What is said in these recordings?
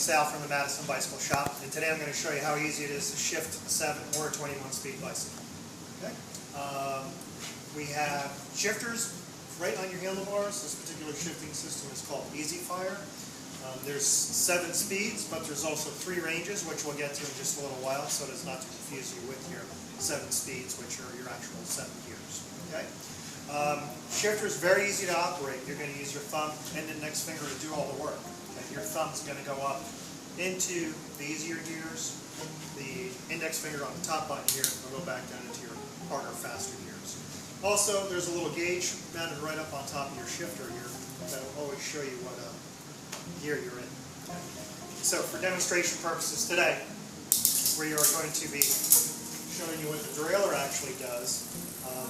Sal from the Madison Bicycle Shop, and today I'm going to show you how easy it is to shift a 7 or a 21-speed bicycle. Okay? We have shifters right on your handlebars. This particular shifting system is called Easy Fire. There's 7 speeds, but there's also 3 ranges, which we'll get to in just a little while, so as not to confuse you with your 7 speeds, which are your actual 7 gears. Okay? Shifter is very easy to operate. You're going to use your thumb and index finger to do all the work. Okay? Your thumb's going to go up into the easier gears. The index finger on the top button here will go back down into your harder, faster gears. Also, there's a little gauge mounted right up on top of your shifter here that will always show you what gear you're in. Okay? So for demonstration purposes today, we are going to be showing you what the derailleur actually does.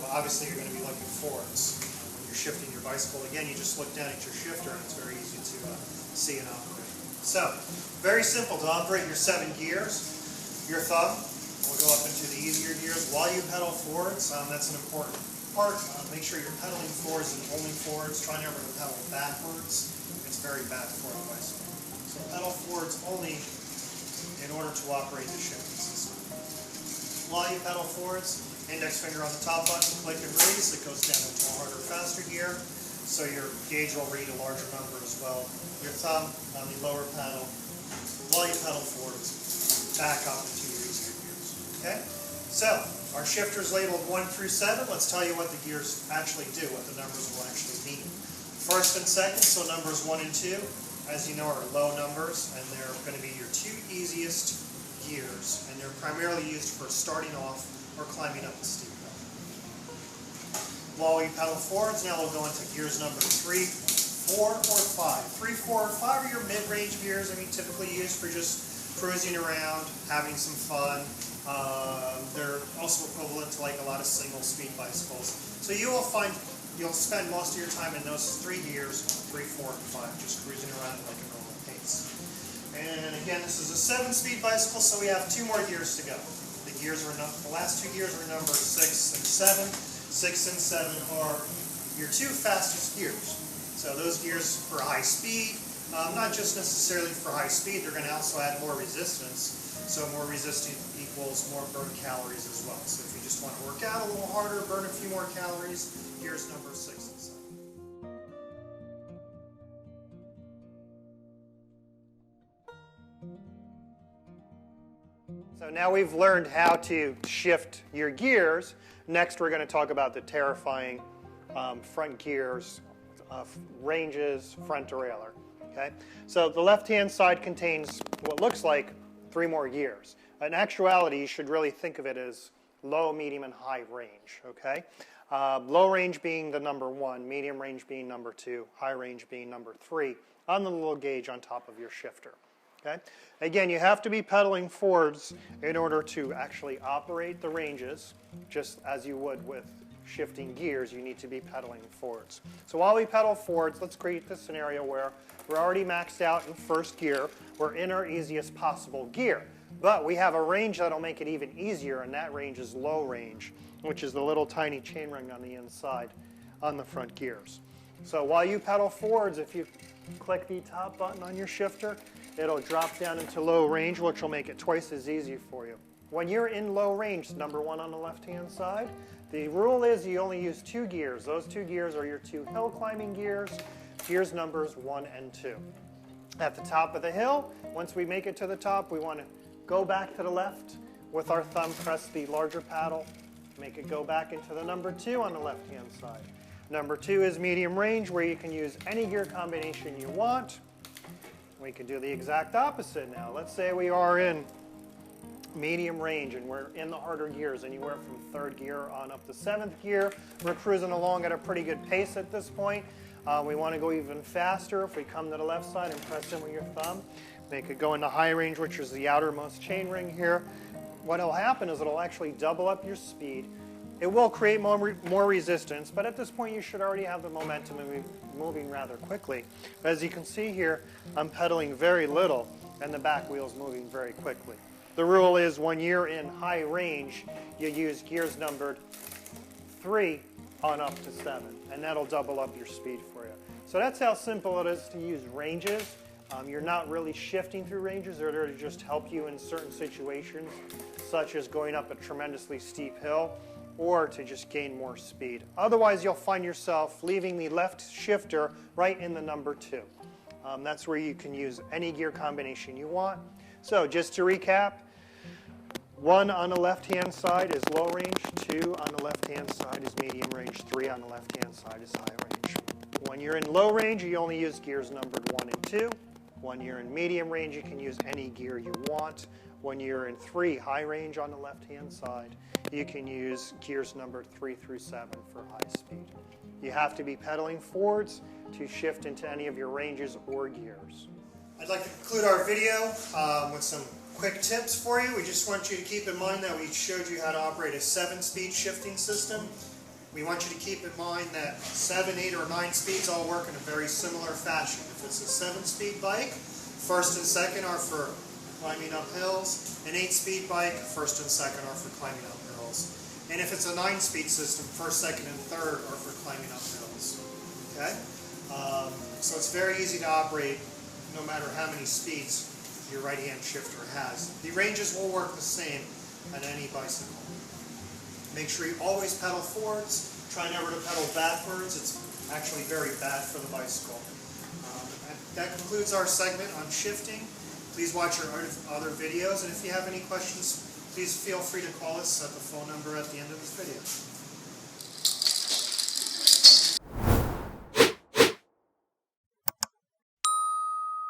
Obviously you're going to be looking forwards when you're shifting your bicycle. Again, you just look down at your shifter and it's very easy to see and operate. So, very simple to operate your 7 gears. Your thumb will go up into the easier gears while you pedal forwards. That's an important part. Make sure you're pedaling forwards and only forwards. Try never to pedal backwards. It's very bad for a bicycle. So pedal forwards only in order to operate the shifting system. While you pedal forwards, index finger on the top button, click and release. It goes down into a harder, faster gear. So your gauge will read a larger number as well. Your thumb on the lower paddle, while you pedal forwards, back up into your easier gears. Okay? So, our shifter is labeled 1 through 7. Let's tell you what the gears actually do, what the numbers will actually mean. First and second, so numbers 1 and 2, as you know, are low numbers, and they're going to be your 2 easiest gears, and they're primarily used for starting off or climbing up a steep hill. While we pedal forwards, now we'll go into gears number 3, 4, or 5. 3, 4, or 5 are your mid-range gears. I mean, typically used for just cruising around, having some fun. They're also equivalent to like a lot of single-speed bicycles. So you will find you'll spend most of your time in those 3 gears, 3, 4, and 5, just cruising around like a normal pace. And again, this is a 7-speed bicycle, so we have 2 more gears to go. The last 2 gears are numbered 6 and 7. 6 and 7 are your 2 fastest gears. So those gears for high speed, not just necessarily for high speed, they're going to also add more resistance. So more resistance equals more burn calories as well. So if you just want to work out a little harder, burn a few more calories, gears number 6 and 7. So now we've learned how to shift your gears. Next we're going to talk about the terrifying front gears, ranges, front derailleur. Okay? So the left-hand side contains what looks like 3 more gears. In actuality, you should really think of it as low, medium, and high range. Okay? Low range being the number 1, medium range being number 2, high range being number 3 on the little gauge on top of your shifter. Okay? Again, you have to be pedaling forwards in order to actually operate the ranges, just as you would with shifting gears. You need to be pedaling forwards. So while we pedal forwards, let's create this scenario where we're already maxed out in first gear. We're in our easiest possible gear. But we have a range that'll make it even easier, and that range is low range, which is the little tiny chainring on the inside on the front gears. So while you pedal forwards, if you click the top button on your shifter, it'll drop down into low range, which will make it twice as easy for you. When you're in low range, number 1 on the left-hand side, the rule is you only use 2 gears. Those 2 gears are your 2 hill climbing gears, gears numbers 1 and 2. At the top of the hill, once we make it to the top, we want to go back to the left with our thumb, press the larger paddle, make it go back into the number 2 on the left-hand side. Number 2 is medium range, where you can use any gear combination you want. We can do the exact opposite now. Let's say we are in medium range and we're in the harder gears, anywhere from 3rd gear on up to 7th gear. We're cruising along at a pretty good pace at this point. We want to go even faster. If we come to the left side and press in with your thumb, make it go into high range, which is the outermost chain ring here. What will happen is it'll actually double up your speed. It will create more resistance, but at this point you should already have the momentum and be moving rather quickly. But as you can see here, I'm pedaling very little and the back wheel's moving very quickly. The rule is when you're in high range, you use gears numbered 3 on up to 7, and that'll double up your speed for you. So that's how simple it is to use ranges You're not really shifting through ranges. They're there to just help you in certain situations, such as going up a tremendously steep hill or to just gain more speed. Otherwise, you'll find yourself leaving the left shifter right in the number 2. That's where you can use any gear combination you want. So just to recap, 1 on the left-hand side is low range, 2 on the left-hand side is medium range, 3 on the left-hand side is high range. When you're in low range, you only use gears numbered 1 and 2. When you're in medium range, you can use any gear you want. When you're in 3, high range on the left-hand side, you can use gears numbered 3 through 7 for high speed. You have to be pedaling forwards to shift into any of your ranges or gears. I'd like to conclude our video with some quick tips for you. We just want you to keep in mind that we showed you how to operate a 7-speed shifting system. We want you to keep in mind that 7, 8, or 9 speeds all work in a very similar fashion. If it's a 7-speed bike, first and second are for climbing up hills. An 8-speed bike, first and second are for climbing up hills. And if it's a 9-speed system, first, second, and third are for climbing up hills. Okay? So it's very easy to operate no matter how many speeds your right-hand shifter has. The ranges will work the same on any bicycle. Make sure you always pedal forwards. Try never to pedal backwards. It's actually very bad for the bicycle. That concludes our segment on shifting. Please watch our other videos, and if you have any questions, please feel free to call us at the phone number at the end of this video.